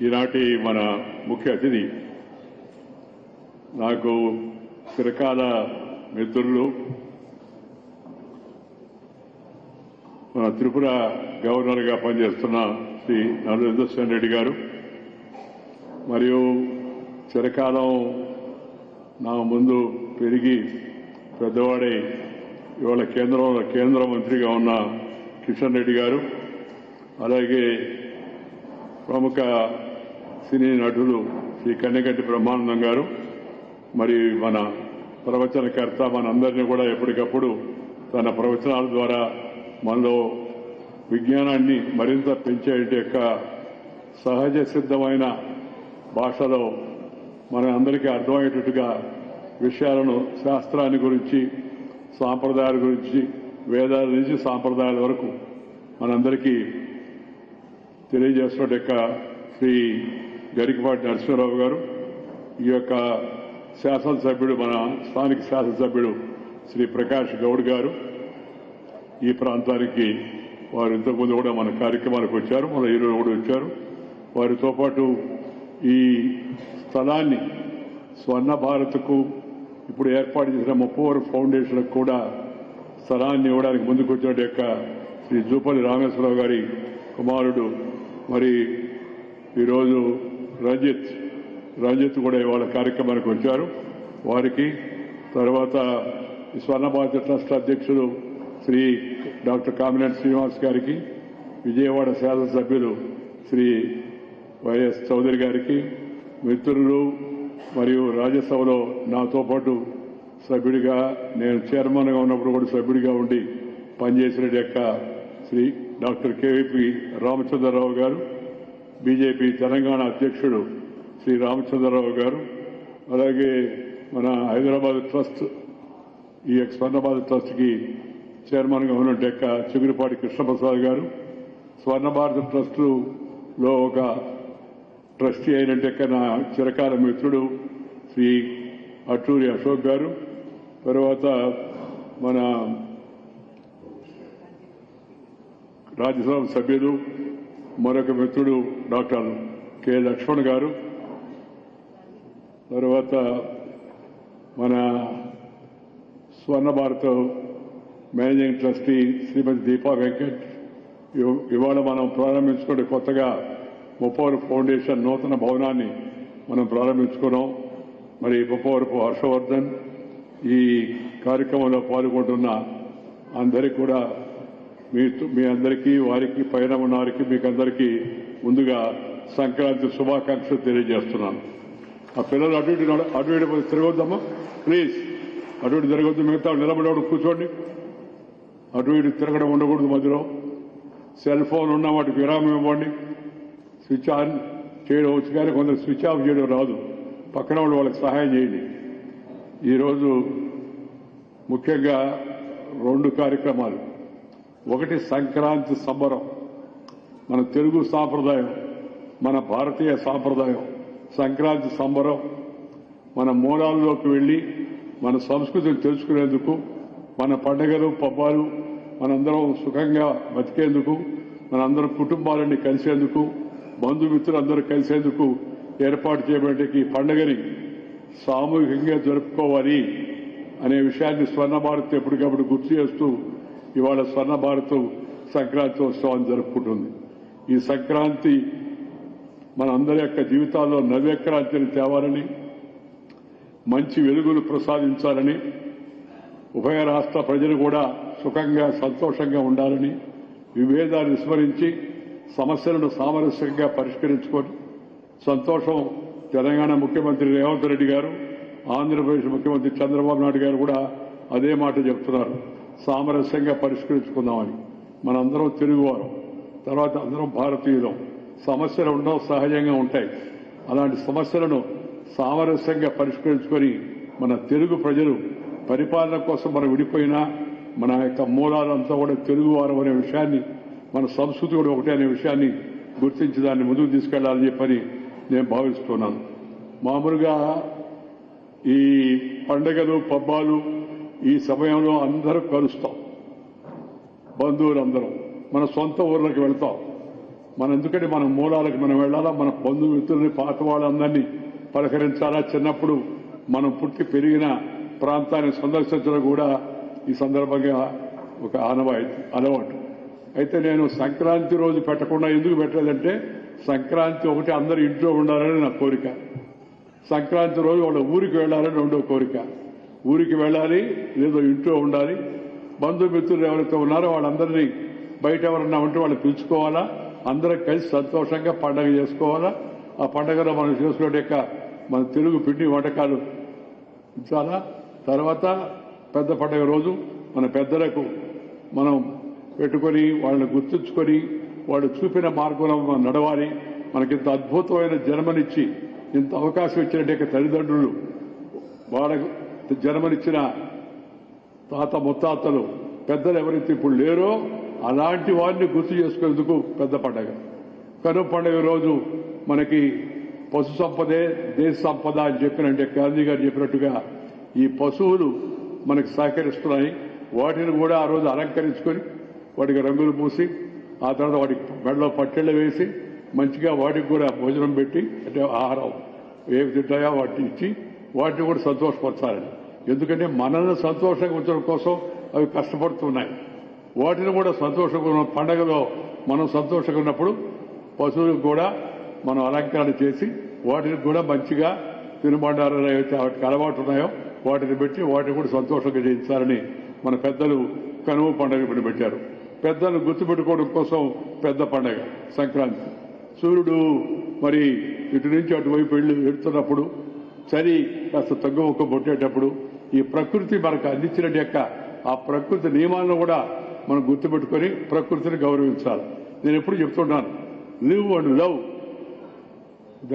ఈనాటి మన ముఖ్య అతిథి నాకు చిరకాల మిత్రులు, మన త్రిపుర గవర్నర్గా పనిచేస్తున్న శ్రీ నరేంద్ర సింగ్ రెడ్డి గారు, మరియు చిరకాలం నా ముందు పెరిగి పెద్దవాడై ఇవాళ కేంద్ర మంత్రిగా ఉన్న కిషన్ రెడ్డి గారు, అలాగే ప్రముఖ సినీ నటులు శ్రీ కన్నెగంటి బ్రహ్మానందం గారు, మరి మన ప్రవచనకర్త మనందరినీ కూడా ఎప్పటికప్పుడు తన ప్రవచనాల ద్వారా మనలో విజ్ఞానాన్ని మరింత పెంచే యొక్క సహజ సిద్ధమైన భాషలో మన అందరికీ అర్థమయ్యేటట్టుగా విషయాలను, శాస్త్రాన్ని గురించి, సాంప్రదాయాల గురించి, వేదాల నుంచి సాంప్రదాయాల వరకు మనందరికీ తెలియజేస్తున్న యొక్క శ్రీ గరికపాటి నరసింహారావు గారు, ఈ యొక్క శాసనసభ్యుడు, మన స్థానిక శాసనసభ్యుడు శ్రీ ప్రకాష్ గౌడ్ గారు, ఈ ప్రాంతానికి వారు ఇంతకుముందు కూడా మన కార్యక్రమానికి వచ్చారు, మన ఈరోజు కూడా వచ్చారు. వారితో పాటు ఈ స్థలాన్ని స్వర్ణ భారత్కు ఇప్పుడు ఏర్పాటు చేసిన ముప్పవరం ఫౌండేషన్కు కూడా స్థలాన్ని ఇవ్వడానికి ముందుకు వచ్చిన యొక్క శ్రీ జూపల్లి రామేశ్వరరావు గారి కుమారుడు, మరి ఈరోజు రంజిత్ కూడా ఇవాళ కార్యక్రమానికి వచ్చారు. వారికి తర్వాత స్వర్ణ భారత ట్రస్ట్ అధ్యక్షులు శ్రీ డాక్టర్ కామినేని శ్రీనివాస్ గారికి, విజయవాడ శాసనసభ్యులు శ్రీ వైఎస్ చౌదరి గారికి, మిత్రులు మరియు రాజ్యసభలో నాతో పాటు సభ్యుడిగా, నేను చైర్మన్గా ఉన్నప్పుడు కూడా సభ్యుడిగా ఉండి పనిచేసిన యొక్క శ్రీ డాక్టర్ కేవీపీ రామచంద్రరావు గారు, బీజేపీ తెలంగాణ అధ్యక్షుడు శ్రీ రామచంద్రరావు గారు, అలాగే మన హైదరాబాద్ ట్రస్ట్, ఈ స్వర్ణభారత్ ట్రస్ట్కి చైర్మన్గా ఉన్న యొక్క చిగురుపాటి కృష్ణప్రసాద్ గారు, స్వర్ణభారత ట్రస్టులో ఒక ట్రస్టీ అయిన నా చిరకాల మిత్రుడు శ్రీ అట్టూరి అశోక్ గారు, తర్వాత మన రాజ్యసభ సభ్యులు మరొక మిత్రుడు డాక్టర్ కె లక్ష్మణ్ గారు, తర్వాత మన స్వర్ణ భారత్ మేనేజింగ్ ట్రస్టీ శ్రీమతి దీపా వెంకట్. ఇవాళ మనం ప్రారంభించుకుంటే కొత్తగా ముప్పవరపు ఫౌండేషన్ నూతన భవనాన్ని మనం ప్రారంభించుకున్నాం. మరి ముప్పవరపు హర్షవర్ధన్ ఈ కార్యక్రమంలో పాల్గొంటున్న అందరికీ కూడా మీ అందరికీ, వారికి పైన ఉన్న వారికి, మీకు అందరికీ ముందుగా సంక్రాంతి శుభాకాంక్షలు తెలియజేస్తున్నాను. ఆ పిల్లలు అటు ఇటు తిరగొద్దమ్మా ప్లీజ్, అటు ఇటు తిరగొద్దు, మిగతా నిలబడేవాడు కూర్చోండి, అటు ఇటు తిరగడం ఉండకూడదు. మధ్యలో సెల్ ఫోన్ ఉన్న వాటికి విరామం ఇవ్వండి. స్విచ్ ఆన్ చేయడం వచ్చు కానీ కొందరు స్విచ్ ఆఫ్ చేయడం రాదు, పక్కన వాళ్ళు వాళ్ళకి సహాయం చేయండి. ఈరోజు ముఖ్యంగా 2 కార్యక్రమాలు. ఒకటి సంక్రాంతి సంబరం, మన తెలుగు సాంప్రదాయం, మన భారతీయ సాంప్రదాయం. సంక్రాంతి సంబరం మన మూలాల్లోకి వెళ్లి మన సంస్కృతిని తెలుసుకునేందుకు, మన పండుగలు పబ్బాలు మనందరం సుఖంగా బతికేందుకు, మనందరం కుటుంబాలన్నీ కలిసేందుకు, బంధుమిత్రులందరూ కలిసేందుకు ఏర్పాటు చేయబడే ఈ పండుగని సామూహికంగా జరుపుకోవాలి అనే విషయాన్ని స్వర్ణ భారత్ ఎప్పటికప్పుడు గుర్తు చేస్తూ ఇవాళ స్వర్ణ భారత్ సంక్రాంతి ఉత్సవాన్ని జరుపుకుంటుంది. ఈ సంక్రాంతి మన అందరి యొక్క జీవితాల్లో నవ్యక్రాంతిని తేవాలని, మంచి వెలుగులు ప్రసాదించాలని, ఉభయ రాష్ట్ర ప్రజలు కూడా సుఖంగా సంతోషంగా ఉండాలని, విభేదాన్ని విస్మరించి సమస్యలను సామరస్యంగా పరిష్కరించుకొని సంతోషం. తెలంగాణ ముఖ్యమంత్రి రేవంత్ రెడ్డి గారు, ఆంధ్రప్రదేశ్ ముఖ్యమంత్రి చంద్రబాబు నాయుడు గారు కూడా అదే మాట చెప్తున్నారు, సామరస్యంగా పరిష్కరించుకుందామని. మనందరం తెలుగువారు, తర్వాత అందరం భారతీయులం. సమస్యలు ఉండవు, సహజంగా ఉంటాయి. అలాంటి సమస్యలను సామరస్యంగా పరిష్కరించుకొని మన తెలుగు ప్రజలు పరిపాలన కోసం మనం విడిపోయినా మన యొక్క మూలాలంతా కూడా తెలుగువారం అనే విషయాన్ని, మన సంస్కృతి కూడా ఒకటే అనే విషయాన్ని గుర్తించి దాన్ని ముందుకు తీసుకెళ్లాలని చెప్పని నేను భావిస్తున్నాను. మామూలుగా ఈ పండుగలు పబ్బాలు ఈ సమయంలో అందరూ కలుస్తాం, బంధువులందరం మన సొంత ఊర్లకు వెళ్తాం. ఎందుకంటే మన మూలాలకు మనం వెళ్ళాలా, మన బంధుమిత్రుల్ని పాత వాళ్ళందరినీ పలకరించాలా. చిన్నప్పుడు మనం పుట్టి పెరిగిన ప్రాంతాన్ని సందర్శించడం కూడా ఈ సందర్భంగా ఒక అలవాటు. అయితే నేను సంక్రాంతి రోజు పెట్టకుండా ఎందుకు పెట్టలేదంటే, సంక్రాంతి ఒకటి అందరూ ఇంట్లో ఉండాలని నా కోరిక, సంక్రాంతి రోజు వాళ్ళ ఊరికి వెళ్ళాలని రెండో కోరిక. ఊరికి వెళ్ళాలి, లేదో ఇంట్లో ఉండాలి. బంధుమిత్రులు ఎవరైతే ఉన్నారో వాళ్ళందరినీ బయట ఎవరన్నా ఉంటే వాళ్ళు పిలుచుకోవాలా, అందరం కలిసి సంతోషంగా పండగ చేసుకోవాలా. ఆ పండగలో మనం చేసుకునే మన తెలుగు పిండి వంటకాలు చాలా. తర్వాత పెద్ద పండగ రోజు మన పెద్దలకు మనం పెట్టుకొని వాళ్ళని గుర్తుంచుకొని వాళ్ళు చూపిన మార్గంలో మనం నడవాలి. మనకింత అద్భుతమైన జన్మనిచ్చి ఇంత అవకాశం ఇచ్చినట్టు తల్లిదండ్రులు, వాళ్ళకు జన్మనిచ్చిన తాత ముత్తాతలు, పెద్దలు ఎవరైతే ఇప్పుడు లేరో అలాంటి వారిని గుర్తు చేసుకునేందుకు పెద్ద పండగ. కనుమ పండుగ రోజు మనకి పశు సంపదే దేశ సంపద అని చెప్పినంటే గాంధీ గారు చెప్పినట్టుగా ఈ పశువులు మనకి సహకరిస్తున్నాయి. వాటిని కూడా ఆ రోజు అలంకరించుకొని వాటికి రంగులు పూసి ఆ తర్వాత వాటికి మెడలో పట్టెళ్ళు వేసి మంచిగా వాటికి కూడా భోజనం పెట్టి, అంటే ఆహారం ఏవి తింటాయో వాటిని ఇచ్చి వాటిని కూడా సంతోషపరచాలని. ఎందుకంటే మనల్ని సంతోషంగా ఉంచడం కోసం అవి కష్టపడుతున్నాయి. వాటిని కూడా సంతోషంగా పండగలో మనం సంతోషంగా ఉన్నప్పుడు పశువులకు కూడా మనం అలంకరణ చేసి వాటిని కూడా మంచిగా తినుబండారాలు ఏవైతే వాటికి అలవాటు ఉన్నాయో వాటిని పెట్టి వాటిని కూడా సంతోషంగా చేయించాలని మన పెద్దలు కనుమ పండుగ పెట్టారు. పెద్దలను గుర్తుపెట్టుకోవడం కోసం పెద్ద పండగ సంక్రాంతి. సూర్యుడు మరి ఇటు నుంచి అటువైపు వెళ్తున్నప్పుడు, చలి కాస్త తగ్గుముక్క పొట్టేటప్పుడు ఈ ప్రకృతి మనకు అందించిన ఆ ప్రకృతి నియమాలను కూడా మనం గుర్తుపెట్టుకొని ప్రకృతిని గౌరవించాలి. నేను ఎప్పుడు చెప్తున్నాను, live and love the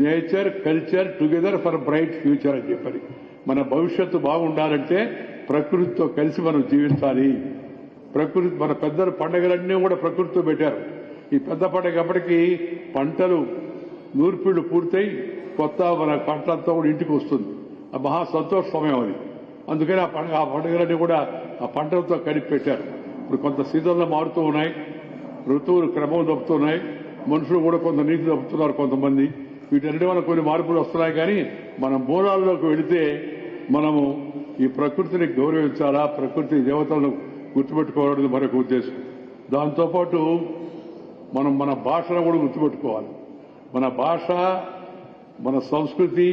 nature culture together for bright future అని చెప్పని. మన భవిష్యత్తు బాగుండాలంటే ప్రకృతితో కలిసి మనం జీవించాలి. ప్రకృతి మన పెద్దల పండుగలన్నీ కూడా ప్రకృతితో పెట్టారు. ఈ పెద్ద పండుగ అప్పటికి పంటలు నూర్పిళ్లు పూర్తయి కొత్త మన పంటలతో కూడా ఇంటికి వస్తుంది. ఆ మహా సంతోష సమయం అది. అందుకని ఆ పండుగలన్నీ కూడా ఆ పంటలతో కలిపి పెట్టారు. ఇప్పుడు కొంత సీజన్లు మారుతూ ఉన్నాయి, ఋతువులు క్రమం తప్పుతున్నాయి, మనుషులు కూడా కొంత నీతి తప్పుతున్నారు కొంతమంది. వీటన్నిటి వల్ల కొన్ని మార్పులు వస్తున్నాయి. కానీ మన మూలాల్లోకి వెళితే మనము ఈ ప్రకృతిని గౌరవించాలా, ప్రకృతి దేవతలను గుర్తుపెట్టుకోవాలనేది మరొక ఉద్దేశం. దాంతోపాటు మనం మన భాషను కూడా గుర్తుపెట్టుకోవాలి. మన భాష, మన సంస్కృతి,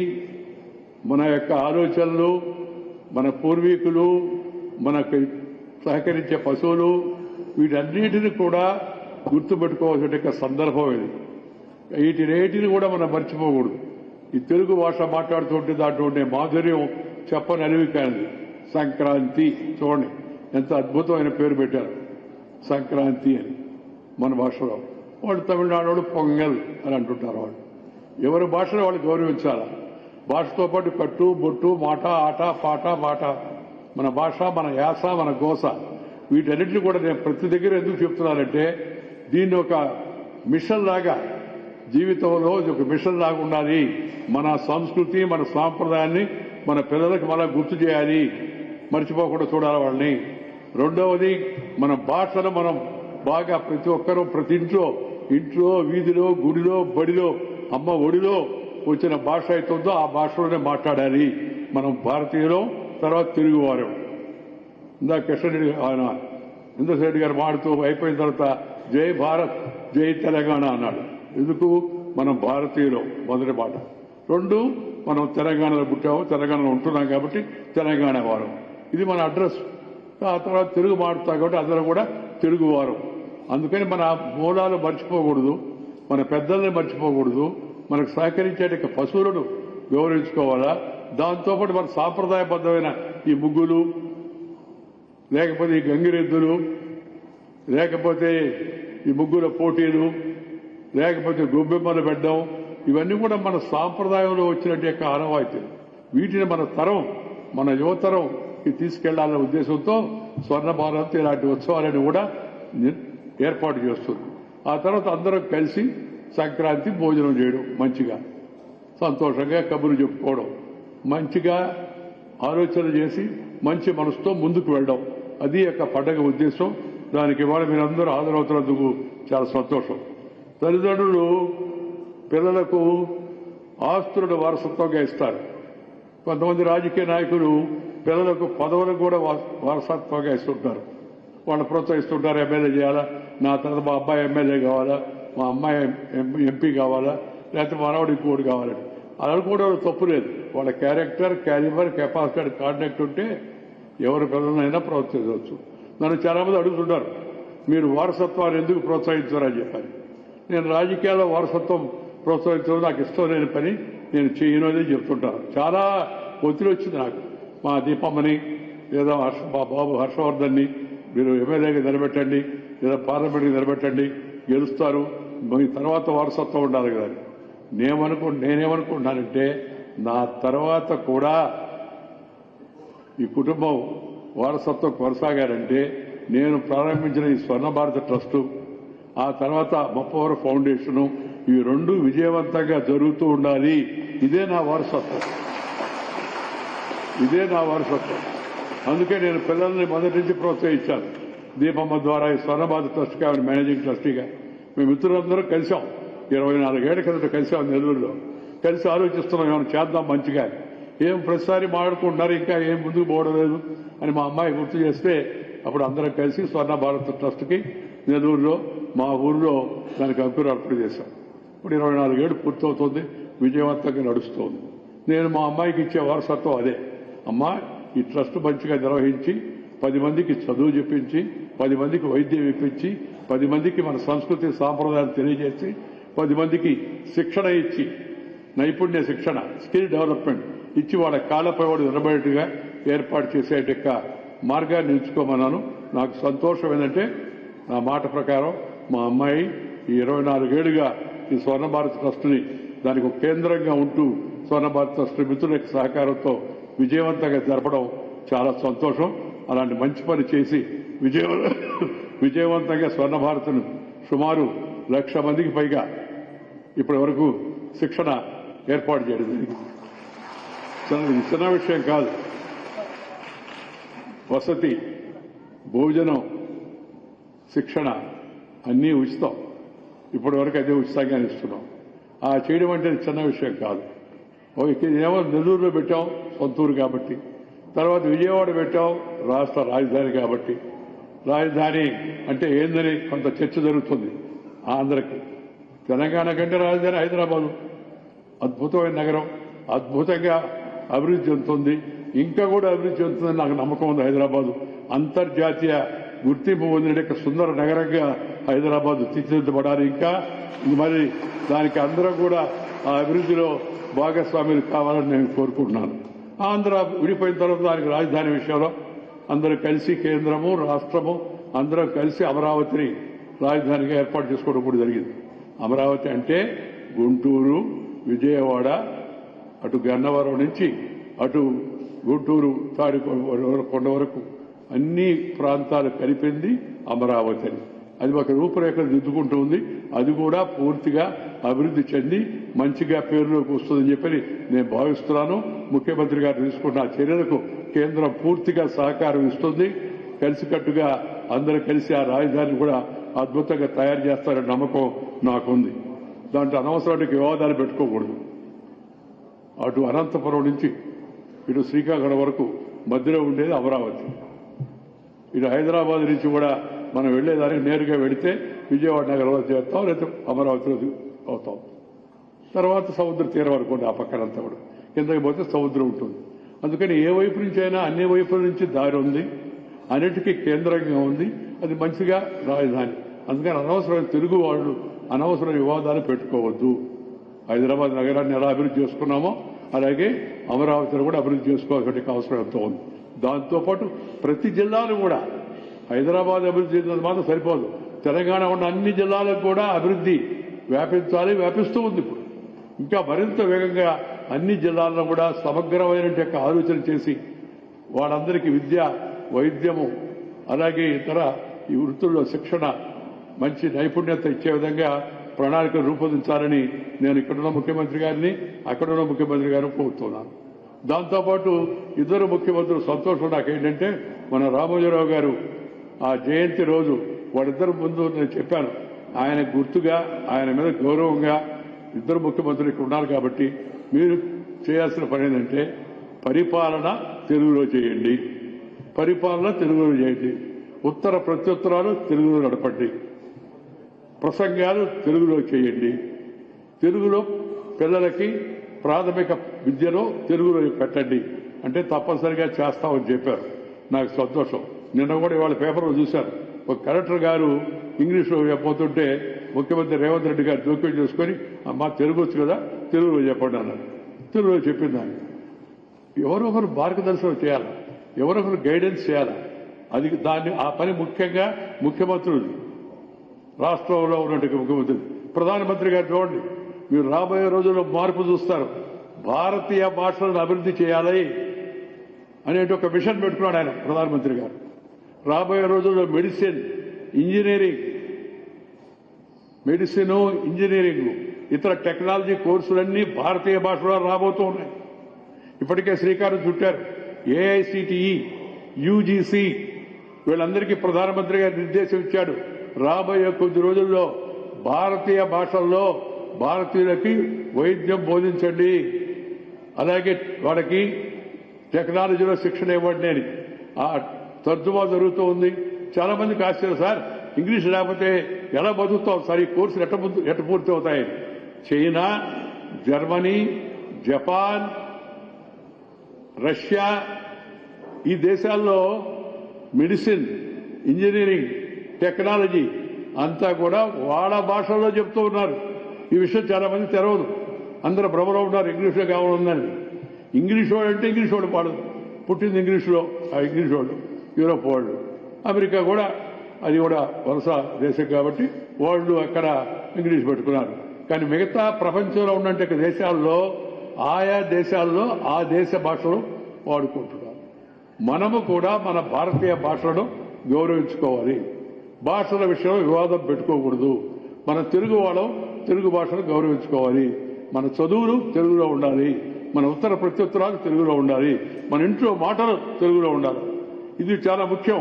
మన యొక్క ఆలోచనలు, మన పూర్వీకులు, మనకు సహకరించే పశువులు, వీటన్నిటిని కూడా గుర్తుపెట్టుకోవాల్సిన సందర్భం ఇది. వీటినేటిని కూడా మనం మర్చిపోకూడదు. ఈ తెలుగు భాష మాట్లాడుతుంటే దాంట్లో ఉండే మాధుర్యం చెప్పని అనివి కానిది. సంక్రాంతి చూడండి ఎంత అద్భుతమైన పేరు పెట్టారు, సంక్రాంతి అని మన భాషలో. వాళ్ళు తమిళనాడు పొంగల్ అని అంటుంటారు. వాళ్ళు ఎవరి భాషలో వాళ్ళు గౌరవించాలా. భాషతో పాటు కట్టు, బొట్టు, మాట, ఆట, పాట, మాట, మన భాష, మన యాస, మన గోస, వీటన్నిటిని కూడా నేను ప్రతి దగ్గర ఎందుకు చెప్తున్నానంటే, దీన్ని ఒక మిషన్ లాగా జీవితంలో ఒక మిషన్ లాగా ఉండాలి. మన సంస్కృతి, మన సాంప్రదాయాన్ని మన పిల్లలకు మనం గుర్తు చేయాలి, మర్చిపోకుండా చూడాలి వాళ్ళని. రెండవది, మన భాషను మనం బాగా ప్రతి ఒక్కరూ ప్రతి ఇంట్లో వీధిలో, గుడిలో, బడిలో, అమ్మ ఒడిలో వచ్చిన భాష అవుతుందో ఆ భాషలోనే మాట్లాడాలి. మనం భారతీయులు, తర్వాత తెలుగువారు. ఇందా కృష్ణరెడ్డి ఆయన ఇంద్రశెడ్డి గారు మాడుతూ అయిపోయిన తర్వాత జై భారత్, జై తెలంగాణ అన్నాడు. ఎందుకు? మనం భారతీయులు మొదటి మాట. రెండు, మనం తెలంగాణలో పుట్టాము, తెలంగాణలో ఉంటున్నాం కాబట్టి తెలంగాణ వారం, ఇది మన అడ్రస్. ఆ తర్వాత తెలుగు మాడుతాం కాబట్టి అందరూ కూడా తెలుగువారు. అందుకని మన మూలాలు మర్చిపోకూడదు, మన పెద్దల్ని మర్చిపోకూడదు, మనకు సహకరించే పశువులను గౌరవించుకోవాలా. దాంతోపాటు మన సాంప్రదాయబద్ధమైన ఈ ముగ్గులు, లేకపోతే ఈ గంగిరెద్దులు, లేకపోతే ఈ ముగ్గుల పోటీలు, లేకపోతే గొబ్బెమ్మలు పెట్టడం, ఇవన్నీ కూడా మన సాంప్రదాయంలో వచ్చినట్టు ఆనవాయితీ. వీటిని మన యువతరం తీసుకెళ్లాలనే ఉద్దేశంతో స్వర్ణ భారత్ ఇలాంటి ఉత్సవాలను కూడా ఏర్పాటు చేస్తుంది. ఆ తర్వాత అందరం కలిసి సంక్రాంతి భోజనం చేయడం, మంచిగా సంతోషంగా కబుర్లు చెప్పుకోవడం, మంచిగా ఆలోచన చేసి మంచి మనసుతో ముందుకు వెళ్ళడం, అది యొక్క పండగ ఉద్దేశం. దానికి ఇవాళ మీరందరూ హాజరవుతున్నందుకు చాలా సంతోషం. తల్లిదండ్రులు పిల్లలకు ఆస్తులను వారసత్వంగా ఇస్తారు. కొంతమంది రాజకీయ నాయకులు పిల్లలకు పదవులకు కూడా వారసత్వంగా ఇస్తుంటారు. వాళ్ళు ప్రోత్సహిస్తుంటారు. ఎమ్మెల్యే చేయాలా, నా తర్వాత మా అబ్బాయి ఎమ్మెల్యే కావాలా, మా అమ్మాయి ఎంపీ కావాలా, లేకపోతే మనవాడు ఇంకోటి కావాలని. అలా అనుకోవడం తప్పు లేదు. వాళ్ళ క్యారెక్టర్, క్యాలిబర్, కెపాసిటీ, కాంటాక్ట్ ఉంటే ఎవరి పిల్లలైనా ప్రోత్సహించవచ్చు. నన్ను చాలా మంది అడుగుతుంటారు, మీరు వారసత్వాన్ని ఎందుకు ప్రోత్సహించారని చెప్పారు. నేను రాజకీయాల్లో వారసత్వం ప్రోత్సహించడం నాకు ఇష్టం లేని పని, నేను చేయను అని చెప్తుంటాను. చాలా ఒత్తిడి వచ్చింది నాకు. మా దీపమ్మని లేదా మా బాబు హర్షవర్ధన్ని మీరు ఎమ్మెల్యేగా నిలబెట్టండి, లేదా పార్లమెంట్కి నిలబెట్టండి, గెలుస్తారు, మీ తర్వాత వారసత్వం ఉండాలి కదా. నేనేమనుకుంటున్నానంటే నా తర్వాత కూడా ఈ కుటుంబం వారసత్వం కొనసాగాలంటే నేను ప్రారంభించిన ఈ స్వర్ణ భారత ట్రస్టు, ఆ తర్వాత మప్పవరం ఫౌండేషను, ఈ రెండు విజయవంతంగా జరుగుతూ ఉండాలి. ఇదే నా వారసత్వం. అందుకే నేను పిల్లల్ని మొదటి నుంచి ప్రోత్సహించాను. దీపమ్మ ద్వారా ఈ స్వర్ణ భారత ట్రస్ట్ కాబట్టి మేనేజింగ్ ట్రస్టీగా మేము మిత్రులందరూ కలిసాం. 24 ఏళ్ల కిందట కలిసాం నెల్లూరులో. కలిసి ఆలోచిస్తున్నాం ఏమైనా చేద్దాం మంచిగా. ఏం ప్రతిసారి మాట్లాడుకుంటున్నారు, ఇంకా ఏం ముందుకు పోవడం లేదు అని మా అమ్మాయి గుర్తు చేస్తే అప్పుడు అందరం కలిసి స్వర్ణ భారత్ ట్రస్ట్కి నెల్లూరులో మా ఊరిలో దానికి అంకురార్పణ చేశాం. ఇప్పుడు 24 ఏళ్ళు పూర్తవుతుంది, విజయవంతంగా నడుస్తోంది. నేను మా అమ్మాయికి ఇచ్చే వారసత్వం అదే. అమ్మా, ఈ ట్రస్ట్ మంచిగా నిర్వహించి 10 మందికి చదువు చెప్పించి, 10 మందికి వైద్యం ఇప్పించి, 10 మందికి మన సంస్కృతి సాంప్రదాయాలు తెలియజేసి, 10 మందికి శిక్షణ ఇచ్చి, నైపుణ్య శిక్షణ, స్కిల్ డెవలప్మెంట్ ఇచ్చి వాళ్ళ కాళ్ళపై వాడు నిలబడేట్టుగా ఏర్పాటు చేసే మార్గాన్ని ఎంచుకోమన్నాను. నాకు సంతోషం ఏంటంటే నా మాట ప్రకారం మా అమ్మాయి ఈ 24 ఏళ్లుగా ఈ స్వర్ణ భారత్ ట్రస్ట్ని దానికి ఒక కేంద్రంగా ఉంటూ స్వర్ణ భారత్ ట్రస్ట్ మిత్రుల సహకారంతో విజయవంతంగా జరపడం చాలా సంతోషం. అలాంటి మంచి పని చేసి విజయవంతంగా స్వర్ణ భారత్ను సుమారు 1,00,000 మందికి పైగా ఇప్పటి వరకు శిక్షణ ఏర్పాటు చేయడం జరిగింది. చిన్న విషయం కాదు. వసతి, భోజనం, శిక్షణ అన్నీ ఉచితం. ఇప్పటి వరకు అదే ఉచితంగానే ఇస్తున్నాం. ఆ చేయడం అంటే చిన్న విషయం కాదు. ఏమో నెల్లూరులో పెట్టాం, సొంతూరు కాబట్టి. తర్వాత విజయవాడ పెట్టాం, రాష్ట్ర రాజధాని కాబట్టి. రాజధాని అంటే ఏందని కొంత చర్చ జరుగుతుంది ఆంధ్రకి. తెలంగాణ కంటే రాజధాని హైదరాబాదు. అద్భుతమైన నగరం, అద్భుతంగా అభివృద్ధి చెందుతుంది, ఇంకా కూడా అభివృద్ధి చెందుతుందని నాకు నమ్మకం ఉంది. హైదరాబాదు అంతర్జాతీయ గుర్తింపు పొందిన సుందర నగరంగా హైదరాబాద్ తీర్చిదిద్దబడాలి. ఇంకా మరి దానికి అందరూ కూడా ఆ అభివృద్ధిలో భాగస్వాములు కావాలని నేను కోరుకుంటున్నాను. ఆంధ్ర విడిపోయిన తర్వాత దానికి రాజధాని విషయంలో అందరూ కలిసి, కేంద్రము రాష్ట్రము అందరం కలిసి అమరావతిని రాజధానిగా ఏర్పాటు చేసుకోవడం కూడా జరిగింది. అమరావతి అంటే గుంటూరు, విజయవాడ, అటు గన్నవరం నుంచి అటు గుంటూరు తాడికొండ వరకు అన్ని ప్రాంతాలు కలిపింది అమరావతి అని. అది ఒక రూపురేఖలు దిద్దుకుంటూ ఉంది. అది కూడా పూర్తిగా అభివృద్ధి చెంది మంచిగా పేరులోకి వస్తుందని చెప్పి నేను భావిస్తున్నాను. ముఖ్యమంత్రి గారు తీసుకున్న చర్యలకు కేంద్రం పూర్తిగా సహకారం ఇస్తుంది. కలిసికట్టుగా అందరూ కలిసి ఆ రాజధానిని కూడా అద్భుతంగా తయారు చేస్తారనే నమ్మకం నాకుంది. దాంట్లో అనవసరమైన వివాదాలు పెట్టుకోకూడదు. అటు అనంతపురం నుంచి ఇటు శ్రీకాకుళం వరకు మధ్యలో ఉండేది అమరావతి. ఇటు హైదరాబాద్ నుంచి కూడా మనం వెళ్లేదానికి నేరుగా వెళితే విజయవాడ నగరంలో చేస్తాం, లేదా అమరావతిలో అవుతాం. తర్వాత సముద్ర తీరం అనుకోండి, ఆ పక్కనంతా కూడా కిందకి పోతే సముద్రం ఉంటుంది. అందుకని ఏ వైపు నుంచి అయినా అన్ని వైపుల నుంచి దారి ఉంది, అన్నిటికీ కేంద్రంగా ఉంది. అది మంచిగా రాజధాని. అందుకని అనవసరమైన తెలుగు వాళ్ళు అనవసరమైన వివాదాలు పెట్టుకోవద్దు. హైదరాబాద్ నగరాన్ని ఎలా అభివృద్ధి చేసుకున్నామో అలాగే అమరావతిని కూడా అభివృద్ధి చేసుకోవాల్సిన అవసరం ఎంతో ఉంది. దాంతోపాటు ప్రతి జిల్లాలు కూడా హైదరాబాద్ అభివృద్ధి చెందినది మాత్రం సరిపోదు. తెలంగాణ ఉన్న అన్ని జిల్లాలకు కూడా అభివృద్ధి వ్యాపించాలి, వ్యాపిస్తూ ఉంది. ఇప్పుడు ఇంకా మరింత వేగంగా అన్ని జిల్లాల్లో కూడా సమగ్రమైన ఆలోచన చేసి వాళ్ళందరికీ విద్య, వైద్యము అలాగే ఇతర ఈ వృత్తుల్లో శిక్షణ, మంచి నైపుణ్యత ఇచ్చే విధంగా ప్రణాళికలు రూపొందించాలని నేను ఇక్కడున్న ముఖ్యమంత్రి గారిని, అక్కడున్న ముఖ్యమంత్రి గారిని కోరుతున్నాను. దాంతోపాటు ఇద్దరు ముఖ్యమంత్రులు సంతోషం నాకేంటంటే మన రామోజీరావు గారు ఆ జయంతి రోజు వాళ్ళిద్దరు ముందు నేను చెప్పాను, ఆయన గుర్తుగా ఆయన మీద గౌరవంగా ఇద్దరు ముఖ్యమంత్రులు ఇక్కడ ఉన్నారు కాబట్టి మీరు చేయాల్సిన పని ఏంటంటే పరిపాలన తెలుగులో చేయండి, పరిపాలన తెలుగులో చేయండి, ఉత్తర ప్రత్యుత్తరాలు తెలుగులో నడపండి, ప్రసంగాలు తెలుగులో చేయండి, తెలుగులో పిల్లలకి ప్రాథమిక విద్యలో తెలుగులో పెట్టండి అంటే తప్పనిసరిగా చేస్తామని చెప్పారు. నాకు సంతోషం. నిన్న కూడా ఇవాళ పేపర్లో చూశాను, ఒక కలెక్టర్ గారు ఇంగ్లీష్లో చెప్పబోతుంటే ముఖ్యమంత్రి రేవంత్ రెడ్డి గారు జోక్యం చేసుకొని అమ్మా తెలుగు వచ్చు కదా తెలుగులో చెప్పండి అన్నారు. తెలుగులో చెప్పిందాన్ని ఎవరొకరు మార్గదర్శనం చేయాలి, ఎవరొకరు గైడెన్స్ చేయాలి. అది ఆ పని ముఖ్యంగా ముఖ్యమంత్రులు, రాష్ట్రంలో ఉన్నట్టు ముఖ్యమంత్రి, ప్రధానమంత్రి గారు చూడండి, మీరు రాబోయే రోజుల్లో మార్పు చూస్తారు. భారతీయ భాషలను అభివృద్ధి చేయాలి అనేటి ఒక మిషన్ పెట్టుకున్నాడు ఆయన ప్రధానమంత్రి గారు. రాబోయే రోజుల్లో మెడిసిన్, ఇంజనీరింగ్, ఇతర టెక్నాలజీ కోర్సులన్నీ భారతీయ భాషలో రాబోతూ ఉన్నాయి. ఇప్పటికే శ్రీకారం చుట్టారు. ఏఐసిటిఈ, యూజీసీ వీళ్ళందరికీ ప్రధానమంత్రి గారు నిర్దేశం ఇచ్చాడు. రాబోయే కొద్ది రోజుల్లో భారతీయ భాషల్లో భారతీయులకి వైద్యం బోధించండి, అలాగే వాళ్ళకి టెక్నాలజీలో శిక్షణ ఇవ్వండి అని ఆ తర్జుమా జరుగుతూ ఉంది. చాలా మందికి ఆశ్చర్యం, సార్ ఇంగ్లీష్ లేకపోతే ఎలా బతుకుతాం సార్, ఈ కోర్సులు ఎట్ట పూర్తి అవుతాయి? చైనా, జర్మనీ, జపాన్, రష్యా ఈ దేశాల్లో మెడిసిన్, ఇంజనీరింగ్, టెక్నాలజీ అంతా కూడా వాళ్ళ భాషల్లో చెప్తూ ఉన్నారు. ఈ విషయం చాలా మంది తెరవదు. అందరూ భ్రమలో ఉన్నారు ఇంగ్లీష్లో కావాలన్నది. ఇంగ్లీష్ వాడు అంటే ఇంగ్లీష్ వాడు పాడు, పుట్టింది ఇంగ్లీష్లో, ఆ ఇంగ్లీష్ వాళ్ళు యూరోప్ వాళ్ళు, అమెరికా కూడా అది కూడా వలస దేశం కాబట్టి వాళ్ళు అక్కడ ఇంగ్లీష్ పెట్టుకున్నారు. కానీ మిగతా ప్రపంచంలో ఉన్నట్టు దేశాల్లో ఆయా దేశాల్లో ఆ దేశ భాషలు వాడుకుంటున్నారు. మనము కూడా మన భారతీయ భాషలను గౌరవించుకోవాలి. భాషల విషయంలో వివాదం పెట్టుకోకూడదు. మన తెలుగు వాళ్ళం తెలుగు భాషను గౌరవించుకోవాలి. మన చదువులు తెలుగులో ఉండాలి, మన ఉత్తర ప్రత్యుత్తరాలు తెలుగులో ఉండాలి, మన ఇంట్లో మాటలు తెలుగులో ఉండాలి. ఇది చాలా ముఖ్యం.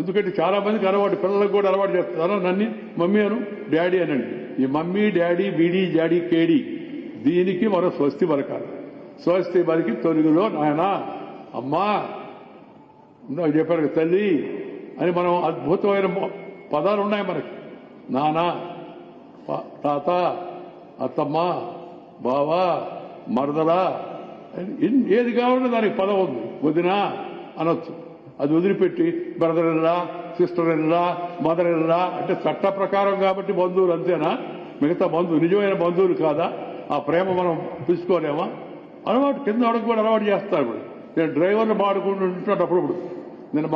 ఎందుకంటే చాలా మందికి అలవాటు, పిల్లలకు కూడా అలవాటు చేస్తారు. నన్ను మమ్మీ అను, డాడీ అనండి. ఈ మమ్మీ, డాడీ, బీడీ, జాడీ, కేడీ దీనికి మనం స్వస్తి పలకాలి. స్వస్తి పలికి తెలుగులో నాయన, అమ్మా, ఇందాక చెప్పారు తల్లి అని మనం అద్భుతమైన పదాలు ఉన్నాయి మనకి. నాన్న, తాత, అత్తమ్మ, బావ, మరదల, ఏది కావాలంటే దానికి పదం ఉంది. వదిన అనొచ్చు. అది వదిలిపెట్టి బ్రదర్ ఇల్లా, సిస్టర్ ఇల్లా, మదర్ ఇల్లా అంటే చట్ట ప్రకారం కాబట్టి బంధువులు అంతేనా? మిగతా బంధువులు నిజమైన బంధువులు కాదా? ఆ ప్రేమ మనం తీసుకోలేమా? అలవాటు కింద అడుగు కూడా అలవాటు చేస్తారు. నేను డ్రైవర్లు మాడుకుంటుంటున్నప్పుడు నేను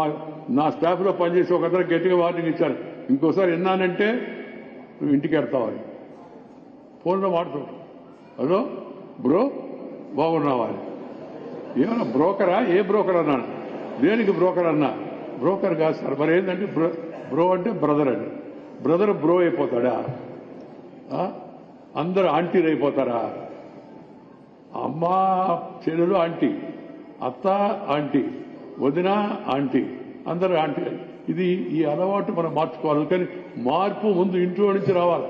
నా స్టాఫ్ లో పనిచేసి ఒక అందరికి గట్టిగా వార్నింగ్ ఇచ్చాను, ఇంకోసారి విన్నానంటే నువ్వు ఇంటికి వెళ్తావని. ఫోన్లో మాడుతుంటాం, హలో బ్రో బాగున్నావా అని. ఏమన్నా బ్రోకరా? ఏ బ్రోకర్ అన్నాను. దేనికి బ్రోకర్ అన్నా? బ్రోకర్ కాదు సార్. మరి ఏంటంటే బ్రో అంటే బ్రదర్ అండి. బ్రదర్ బ్రో అయిపోతాడా? అందరూ ఆంటీలు అయిపోతారా? అమ్మ చెల్లెలు ఆంటీ, అత్త ఆంటీ, వదిన ఆంటీ, అందరూ ఆంటీ. ఇది ఈ అలవాటు మనం మార్చుకోవాలి. కానీ మార్పు ముందు ఇంట్లో నుంచి రావాలి.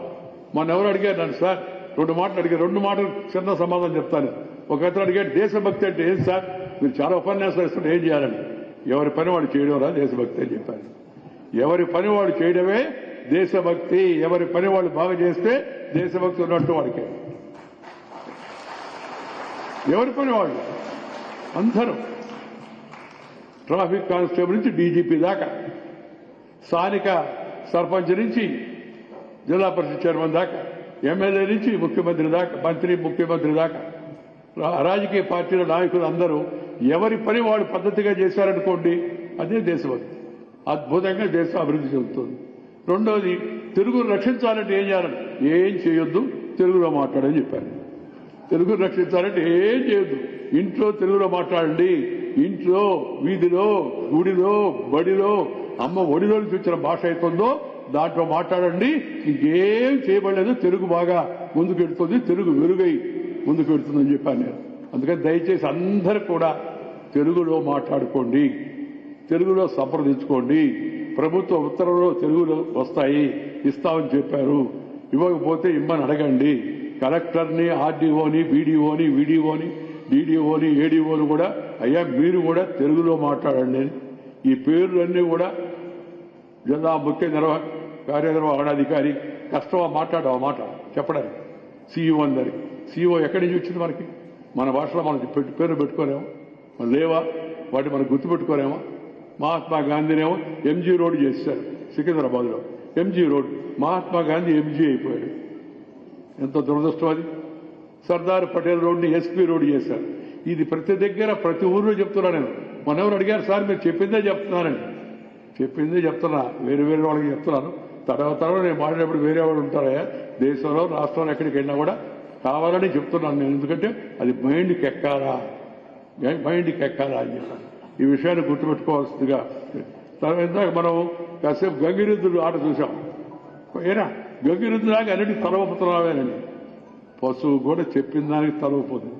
మన ఎవరు అడిగారు నన్ను, సార్ 2 మాటలు అడిగారు. 2 మాటలు చిన్న సమాధానం చెప్తాను. ఒక అతను అడిగాడు, దేశభక్తి అంటే ఏం సార్, మీరు చాలా ఉపన్యాసాలు ఇస్తుంటే ఏం చేయాలని. ఎవరి పని వాడు చేయడం దేశభక్తి అని చెప్పారు. ఎవరి పని వాడు చేయడమే దేశభక్తి. ఎవరి పని వాళ్ళు బాగా చేస్తే దేశభక్తి ఉన్నట్టు వాడికి. ఎవరి పని వాళ్ళు అందరూ, ట్రాఫిక్ కానిస్టేబుల్ నుంచి డీజీపీ దాకా, స్థానిక సర్పంచ్ నుంచి జిల్లా పరిషత్ చైర్మన్ దాకా, ఎమ్మెల్యే నుంచి ముఖ్యమంత్రి దాకా, మంత్రి ముఖ్యమంత్రి దాకా, రాజకీయ పార్టీల నాయకులు అందరూ ఎవరి పని వాళ్ళు పద్ధతిగా చేశారనుకోండి, అదే దేశభక్తి. అద్భుతంగా దేశం అభివృద్ధి చెందుతుంది. రెండోది, తెలుగును రక్షించాలంటే ఏం చేయాలని? ఏం చేయొద్దు, తెలుగులో మాట్లాడని చెప్పారు. తెలుగును రక్షించాలంటే ఏం చేయొద్దు, ఇంట్లో తెలుగులో మాట్లాడండి. ఇంట్లో, వీధిలో, గుడిలో, బడిలో, అమ్మ ఒడిలో నుంచి వచ్చిన భాష అవుతుందో దాంట్లో మాట్లాడండి. ఇంకేం చేయబడలేదు. తెలుగు బాగా ముందుకు వెళ్తుంది, తెలుగు వెలుగై ముందుకు వెళ్తుందని చెప్పాను నేను. అందుకని దయచేసి అందరూ కూడా తెలుగులో మాట్లాడుకోండి, తెలుగులో సంప్రదించుకోండి. ప్రభుత్వ ఉత్తర్వులు తెలుగులో వస్తాయి, ఇస్తామని చెప్పారు. ఇవ్వకపోతే ఇమ్మని అడగండి. కలెక్టర్ని, ఆర్డీఓని, బీడీఓని, వీడీఓని, డీడీఓని, ఏడీఓని కూడా అయ్యా మీరు కూడా తెలుగులో మాట్లాడండి. ఈ పేర్లన్నీ కూడా జిల్లా ముఖ్య కార్యనిర్వహణాధికారి కష్టమా మాట్లాడవా మాట చెప్పడానికి సీఈఓ అందరికి. సీఈఓ ఎక్కడి నుంచి వచ్చింది మనకి? మన భాషలో మనం పేరు పెట్టుకోలేమో, మనం లేవా? వాటి మనం గుర్తుపెట్టుకోలేమో. మహాత్మా గాంధీనేమో ఎంజీ రోడ్ చేశారు సికింద్రాబాద్లో. MG road, Mahatma Gandhi MG అయిపోయాడు. ఎంత దురదృష్టం అది. సర్దార్ పటేల్ రోడ్ని ఎస్పీ రోడ్ చేశారు. ఇది ప్రతి దగ్గర ప్రతి ఊర్లో చెప్తున్నా నేను. మనెవరు అడిగారు సార్ మీరు చెప్పిందే చెప్తున్నానండి. చెప్పిందే చెప్తున్నా, వేరే వేరే వాళ్ళకి చెప్తున్నాను. తర్వాత నేను మాట్లాడేప్పుడు వేరే వాళ్ళు ఉంటారా దేశంలో, రాష్ట్రంలో ఎక్కడికి వెళ్ళినా కూడా కావాలని చెప్తున్నాను నేను. ఎందుకంటే అది మైండ్కి ఎక్కాలా అని చెప్పాను. ఈ విషయాన్ని గుర్తుపెట్టుకోవాల్సిందిగా. ఇందాక మనం కాసేపు గంగిరెద్దుడు ఆట చూసాం. ఏనా గంగిరెద్దులాగా అన్నిటికీ తలవపుతున్నావేనండి. పశువు కూడా చెప్పిన దానికి తలవపోతుంది,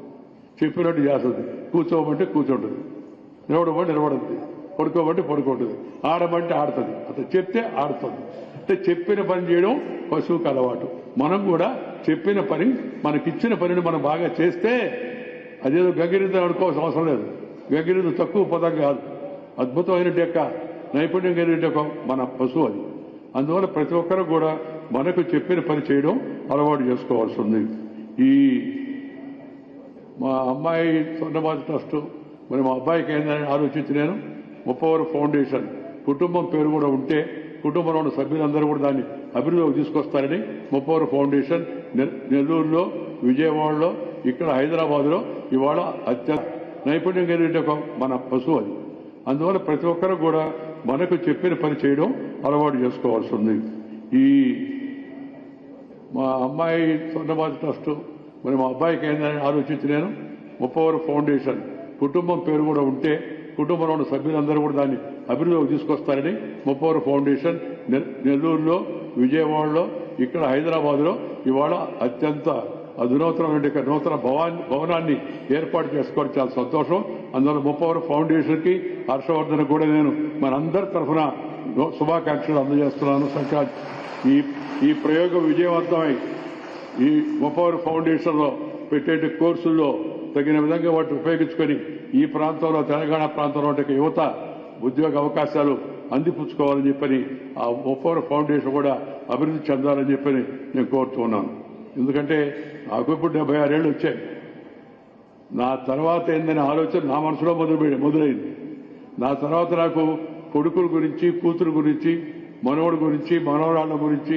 చెప్పినట్టు చేస్తుంది. కూర్చోమంటే కూర్చుంటుంది, నిలబడమంటే నిలబడుతుంది, పడుకోమంటే పడుకుంటుంది, ఆడమంటే ఆడుతుంది. అట్లా చెప్తే ఆడుతుంది. అంటే చెప్పిన పని చేయడం పశువుకి అలవాటు. మనం కూడా చెప్పిన పని, మనకిచ్చిన పనిని మనం బాగా చేస్తే అదేదో గంగిరెద్దు అనుకోవాల్సిన అవసరం లేదు. గంగిరెద్దు తక్కువ పదం కాదు, అద్భుతమైన యొక్క నైపుణ్యం కలిగిన మన పశువు అది. అందువల్ల ప్రతి ఒక్కరు కూడా మనకు చెప్పిన పని చేయడం అలవాటు చేసుకోవాల్సి ఉంది. ఈ మా అమ్మాయి స్వర్ణభారతి ట్రస్ట్ మరి మా అబ్బాయికి ఏందని ఆలోచించి నేను 30 ఫౌండేషన్ కుటుంబం పేరు కూడా ఉంటే కుటుంబంలో ఉన్న సభ్యులందరూ కూడా దాన్ని అభివృద్ధిలోకి తీసుకొస్తారని 30 ఫౌండేషన్ నెల్లూరులో, విజయవాడలో, ఇక్కడ హైదరాబాద్లో ఇవాళ అత్యంత నైపుణ్యం కలిగిన మన పశువు అది. అందువల్ల ప్రతి ఒక్కరు కూడా మనకు చెప్పిన పని చేయడం అలవాటు చేసుకోవాల్సి ఉంది. ఈ మా అమ్మాయి స్వర్ణభారతి ట్రస్ట్ మరి మా అబ్బాయికి ఏందని ఆలోచించి నేను 30 ఫౌండేషన్ కుటుంబం పేరు కూడా ఉంటే కుటుంబంలో ఉన్న సభ్యులందరూ కూడా దాన్ని అభివృద్ధిలోకి తీసుకొస్తారని 30 ఫౌండేషన్ నెల్లూరులో, విజయవాడలో, ఇక్కడ హైదరాబాద్లో ఇవాళ అత్యంత అధునాతనమైన నూతన భవనాన్ని ఏర్పాటు చేసుకోవడం చాలా సంతోషం. అందువల్ల 30 ఫౌండేషన్కి హర్షవర్ధన్ కూడా నేను మనందరి తరఫున శుభాకాంక్షలు అందజేస్తున్నాను. సంక్రాంతి ఈ ప్రయోగం విజయవంతమై ఈ 30 ఫౌండేషన్లో పెట్టే కోర్సుల్లో తగిన విధంగా వాటిని ఉపయోగించుకొని ఈ ప్రాంతంలో, తెలంగాణ ప్రాంతంలో ఉండే యువత ఉద్యోగ అవకాశాలు అందిపుచ్చుకోవాలని చెప్పని ఆ 30 ఫౌండేషన్ కూడా అభివృద్ధి చెందాలని చెప్పని నేను కోరుతున్నాను. ఎందుకంటే నాకు ఇప్పుడు 76 ఏళ్ళు వచ్చాయి. నా తర్వాత ఏందనే ఆలోచన నా మనసులో మొదలైంది. నా తర్వాత నాకు కొడుకుల గురించి, కూతురు గురించి, మనవడి గురించి, మనవరాళ్ల గురించి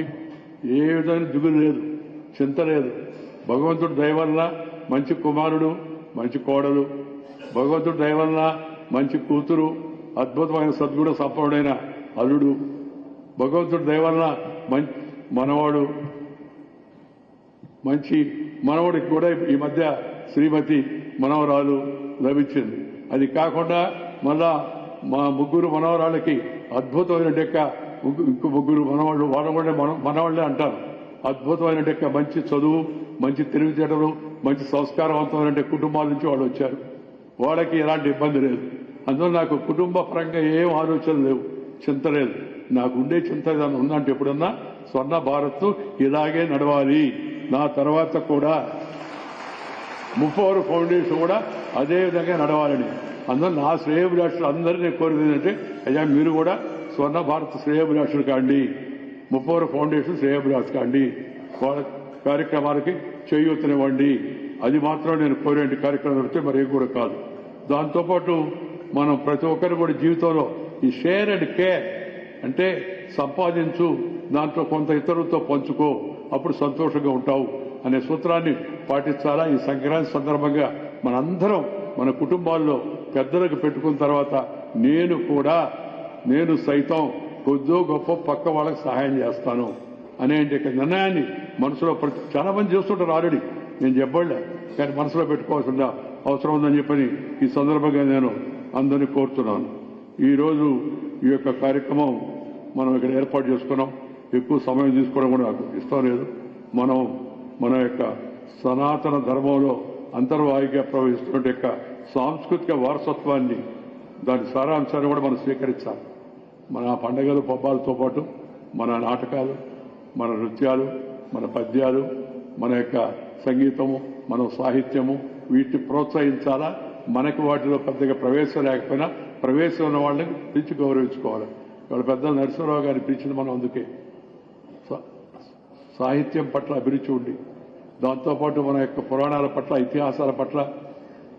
ఏ విధమైన దిగులు లేదు, చింత లేదు. భగవంతుడు దయ వల్ల మంచి కుమారుడు, మంచి కోడలు, భగవంతుడు దయ వల్ల మంచి కూతురు, అద్భుతమైన సద్గుణ సంపన్నుడైన అల్లుడు, భగవంతుడు దయ వల్ల మంచి మనవాడు, మంచి మనవడికి కూడా ఈ మధ్య శ్రీమతి మనవరాలు లభించింది. అది కాకుండా మళ్ళా మా ముగ్గురు మనవరాళ్ళకి అద్భుతమైన ఇంకో ముగ్గురు మనవాళ్ళు, వాళ్ళ కూడా మనవాళ్లే అంటారు. అద్భుతమైన మంచి చదువు, మంచి తెలివితేటలు, మంచి సంస్కారవంతమైన కుటుంబాల నుంచి వాళ్ళు వచ్చారు. వాళ్ళకి ఎలాంటి ఇబ్బంది లేదు. అందువల్ల నాకు కుటుంబ పరంగా ఏం ఆలోచనలు లేవు, చింత లేదు. నాకు ఉండే చింత ఏదైనా ఉందంటే ఎప్పుడన్నా స్వర్ణ భారత్ ఇలాగే నడవాలి. నా తర్వాత కూడా 30 ఫౌండేషన్ కూడా అదే విధంగా నడవాలని. అందువల్ల నా శ్రేయోభిలాషులు అందరూ నేను కోరేది ఏంటంటే అయ్యా మీరు కూడా స్వర్ణ భారత్ శ్రేయోభిలాషులు కాండి, 30 ఫౌండేషన్ శ్రేయోభిలాషులు కాండి, వాళ్ళ కార్యక్రమాలకి చేయూతనివ్వండి. అది మాత్రం నేను కోరే కార్యక్రమం పెడితే మరేం కూడా కాదు. దాంతోపాటు మనం ప్రతి ఒక్కరు కూడా జీవితంలో ఈ షేర్ అండ్ కేర్ అంటే సంపాదించు, దాంట్లో కొంత ఇతరులతో పంచుకో, అప్పుడు సంతోషంగా ఉంటావు అనే సూత్రాన్ని పాటించాలా. ఈ సంక్రాంతి సందర్భంగా మనందరం మన కుటుంబాల్లో పెద్దలకు పెట్టుకున్న తర్వాత నేను సైతం కొద్దో గొప్ప పక్క వాళ్ళకి సహాయం చేస్తాను అనే నిర్ణయాన్ని మనసులో చాలా మంది చేస్తుంటారు ఆల్రెడీ, నేను చెప్పలే, కానీ మనసులో పెట్టుకోవాల్సిన అవసరం ఉందని చెప్పని ఈ సందర్భంగా నేను అందరినీ కోరుతున్నాను. ఈరోజు ఈ యొక్క కార్యక్రమం మనం ఇక్కడ ఏర్పాటు చేసుకున్నాం. ఎక్కువ సమయం తీసుకోవడం కూడా నాకు ఇష్టం లేదు. మనం మన యొక్క సనాతన ధర్మంలో అంతర్వాహిగా ప్రవహిస్తున్న సాంస్కృతిక వారసత్వాన్ని, దాని సారాంశాన్ని కూడా మనం స్వీకరించాలి. మన పండగలు పబ్బాలతో పాటు మన నాటకాలు, మన నృత్యాలు, మన పద్యాలు, మన యొక్క సంగీతము, మన సాహిత్యము వీటిని ప్రోత్సహించాలా. మనకి వాటిలో పెద్దగా ప్రవేశం లేకపోయినా ప్రవేశం ఉన్న వాళ్ళని పిలిచి గౌరవించుకోవాలి. ఇవాళ పెద్దలు నరసింహరావు గారిని పిలిచింది మనం అందుకే. సాహిత్యం పట్ల అభిరుచి ఉండి దాంతోపాటు మన యొక్క పురాణాల పట్ల, ఇతిహాసాల పట్ల,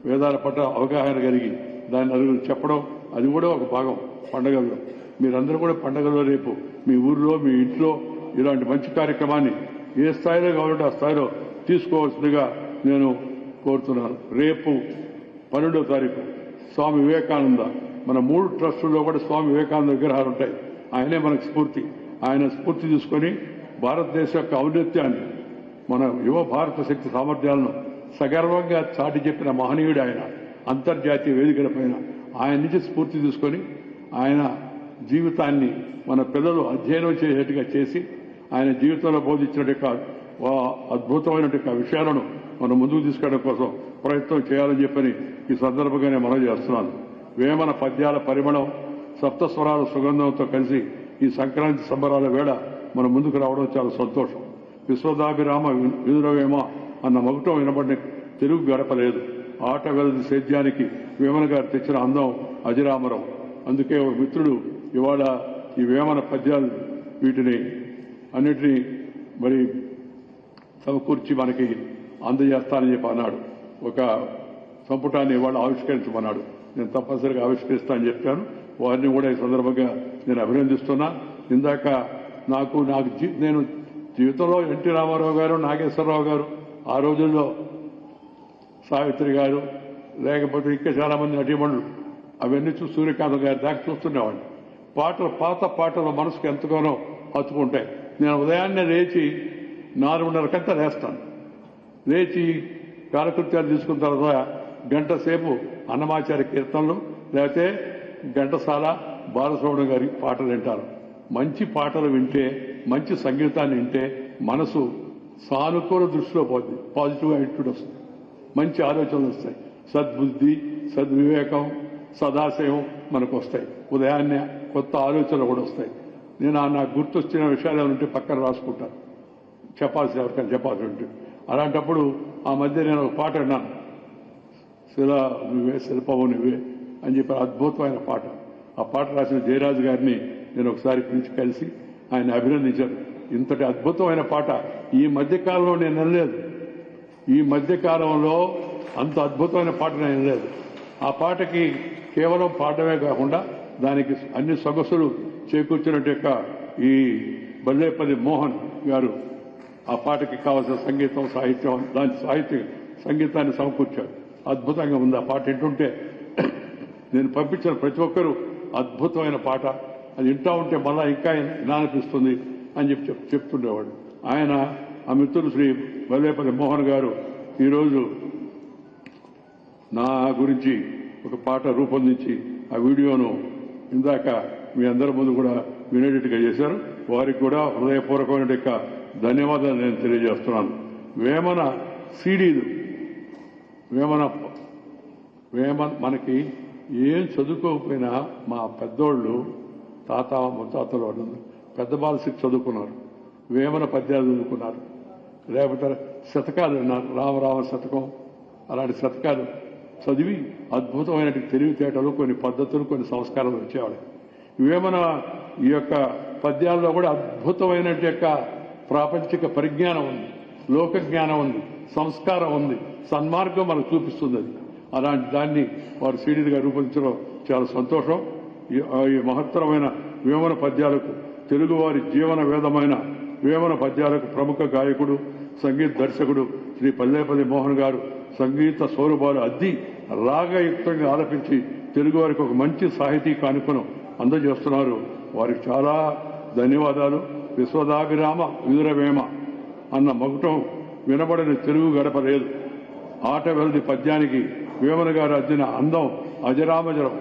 వేదాల పట్ల అవగాహన కలిగి దాన్ని నలుగురు చెప్పడం అది కూడా ఒక భాగం పండగల్లో. మీరందరూ కూడా పండగల్లో రేపు మీ ఊర్లో, మీ ఇంట్లో ఇలాంటి మంచి కార్యక్రమాన్ని ఏ స్థాయిలో కావాలంటే ఆ స్థాయిలో తీసుకోవాల్సిందిగా నేను కోరుతున్నాను. రేపు 12వ తారీఖు స్వామి వివేకానంద, మన 3 ట్రస్టుల్లో కూడా స్వామి వివేకానంద విగ్రహాలు ఉంటాయి. ఆయనే మనకు స్ఫూర్తి. ఆయన స్ఫూర్తి తీసుకొని భారతదేశ యొక్క ఔన్నత్యాన్ని, మన యువ భారత శక్తి సామర్థ్యాలను సగర్వంగా చాటి చెప్పిన మహనీయుడు ఆయన. అంతర్జాతీయ వేదికలపైన ఆయన నుంచి స్ఫూర్తి తీసుకొని ఆయన జీవితాన్ని మన పిల్లలు అధ్యయనం చేసేట్టుగా చేసి ఆయన జీవితంలో బోధించినట్టు అద్భుతమైనటువంటి విషయాలను మనం ముందుకు తీసుకెళ్ళడం కోసం ప్రయత్నం చేయాలని చెప్పని ఈ సందర్భంగానే మనం చేస్తున్నాను. వేమన పద్యాల పరిమళం, సప్తస్వరాల సుగంధంతో కలిసి ఈ సంక్రాంతి సంబరాల వేళ మనం ముందుకు రావడం చాలా సంతోషం. విశ్వదాభిరామ విదురవేమ అన్న మగుటం వినబడిన తెలుగు గడపలేదు. ఆట వెలది సేద్యానికి వేమన గారు తెచ్చిన అందం అజరామరం. అందుకే ఒక మిత్రుడు ఇవాళ ఈ వేమన పద్యాలు వీటిని అన్నిటినీ మరి సమకూర్చి మనకి అందజేస్తానని చెప్పి అన్నాడు. ఒక సంపుటాన్ని ఇవాళ ఆవిష్కరించమన్నాడు. నేను తప్పనిసరిగా ఆవిష్కరిస్తానని చెప్పాను. వారిని కూడా ఈ సందర్భంగా నేను అభినందిస్తున్నా. ఇందాక నేను జీవితంలో ఎన్టీ రామారావు గారు, నాగేశ్వరరావు గారు, ఆ రోజుల్లో సావిత్రి గారు, లేకపోతే ఇంకా చాలా మంది నటీమణులు అవన్నీ చూసి సూర్యకాంత్ గారి దాకా చూస్తుండేవాడిని. పాత పాటలు మనసుకు ఎంతగానో హత్తుకుంటాయి. నేను ఉదయాన్నే లేచి 4:30 లేస్తాను. లేచి కాలకృత్యాలు తీసుకున్న తర్వాత గంట సేపు అన్నమాచార్య కీర్తనలు, లేకపోతే ఘంటసాల, బాలసుబ్రహ్మణ్యం గారి పాటలు వింటాను. మంచి పాటలు వింటే, మంచి సంగీతాన్ని వింటే మనసు సానుకూల దృష్టిలో పోతుంది. పాజిటివ్ యాటిట్యూడ్ వస్తుంది, మంచి ఆలోచనలు వస్తాయి, సద్బుద్ధి, సద్వివేకం, సదాశయం మనకు వస్తాయి. ఉదయాన్నే కొత్త ఆలోచనలు కూడా వస్తాయి. నేను నాకు గుర్తొచ్చిన విషయాలు ఏమైనా ఉంటే పక్కన రాసుకుంటాను, ఎవరికైనా చెప్పాల్సి ఉంటుంది. అలాంటప్పుడు ఆ మధ్య నేను ఒక పాట విన్నాను, శిలా నువ్వే శిల్పము నువ్వే అని చెప్పి అద్భుతమైన పాట. ఆ పాట రాసిన జయరాజు గారిని నేను ఒకసారి పిలిచి కలిసి ఆయన అభినందించాను. ఇంతటి అద్భుతమైన పాట ఈ మధ్యకాలంలో నేను వినలేదు. ఈ మధ్యకాలంలో అంత అద్భుతమైన పాట నేను వినలేదు. ఆ పాటకి కేవలం పాడమే కాకుండా దానికి అన్ని సొగసులు చేకూర్చినట్టు యొక్క ఈ బల్లేపల్లి మోహన్ గారు ఆ పాటకి కావాల్సిన సంగీతం, సాహిత్యం, దాని సంగీతాన్ని సమకూర్చారు. అద్భుతంగా ఉంది ఆ పాట. వింటుంటే నేను పంపించిన ప్రతి ఒక్కరూ అద్భుతమైన పాట, అది వింటా ఉంటే మళ్ళా ఇంకా వినాలనిపిస్తుంది అని చెప్తుండేవాడు. ఆయన ఆ మిత్రుడు శ్రీ బల్లేపల్లి మోహన్ గారు ఈరోజు నా గురించి ఒక పాట రూపొందించి ఆ వీడియోను ఇందాక మీ అందరి ముందు కూడా వినేటట్టుగా చేశారు. వారికి కూడా హృదయపూర్వకమైన యొక్క ధన్యవాదాలు నేను తెలియజేస్తున్నాను. వేమన సీడీలు, వేమన మనకి ఏం చదువుకోకపోయినా మా పెద్దోళ్ళు, తాత ముత్తాతలు వాళ్ళు పెద్ద బాలశిక్ష చదువుకున్నారు, వేమన పద్యాలు చదువుకున్నారు, లేకపోతే శతకాలు విన్నారు, రామరామ శతకం, అలాంటి శతకాలు చదివి అద్భుతమైన తెలివితేటలు, కొన్ని పద్ధతులు, కొన్ని సంస్కారాలు వచ్చేవాడు. వేమన ఈ యొక్క పద్యాల్లో కూడా అద్భుతమైన యొక్క ప్రాపంచిక పరిజ్ఞానం ఉంది, లోక జ్ఞానం ఉంది, సంస్కారం ఉంది, సన్మార్గం మనకు చూపిస్తుంది. అది అలాంటి దాన్ని వారు సీడీలుగా రూపొందించడం చాలా సంతోషం. ఈ మహత్తరమైన వేమన పద్యాలకు, తెలుగువారి జీవన వేదమైన వేమన పద్యాలకు ప్రముఖ గాయకుడు, సంగీత దర్శకుడు శ్రీ బల్లేపల్లి మోహన్ గారు సంగీత సౌరభాలు అద్ది రాగయుక్తంగా ఆలపించి తెలుగువారికి ఒక మంచి సాహితీ కానుకను అందజేస్తున్నారు. వారికి చాలా ధన్యవాదాలు. విశ్వదాభిరామ విదురవేమ అన్న మగుటం వినబడిన తెలుగు గడపలేదు. ఆట వెలది పద్యానికి వేమన గారు అద్దిన అందం అజరామజరం.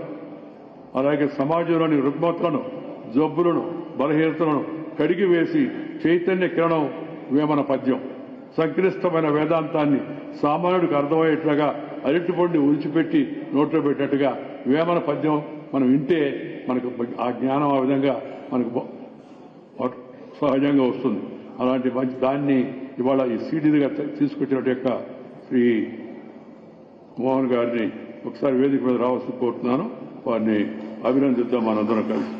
అలాగే సమాజంలోని రుగ్మతలను, జబ్బులను, బలహీనతలను కడిగి వేసి చైతన్య కిరణం వేమన పద్యం. సంక్లిష్టమైన వేదాంతాన్ని సామాన్యుడికి అర్థమయ్యేట్లుగా అరటిపండు ఉలిచిపెట్టి నోట్లో పెట్టినట్టుగా వేమన పద్యం మనం వింటే మనకు ఆ జ్ఞానం ఆ విధంగా మనకు సహజంగా వస్తుంది. అలాంటి మంచి దాన్ని ఇవాళ ఈ సీడీగా తీసుకొచ్చిన యొక్క శ్రీ మోహన్ గారిని ఒకసారి వేదిక మీద రావాల్సి కోరుతున్నాను. వారిని అభినందిద్దాం మనందరం కలిసి.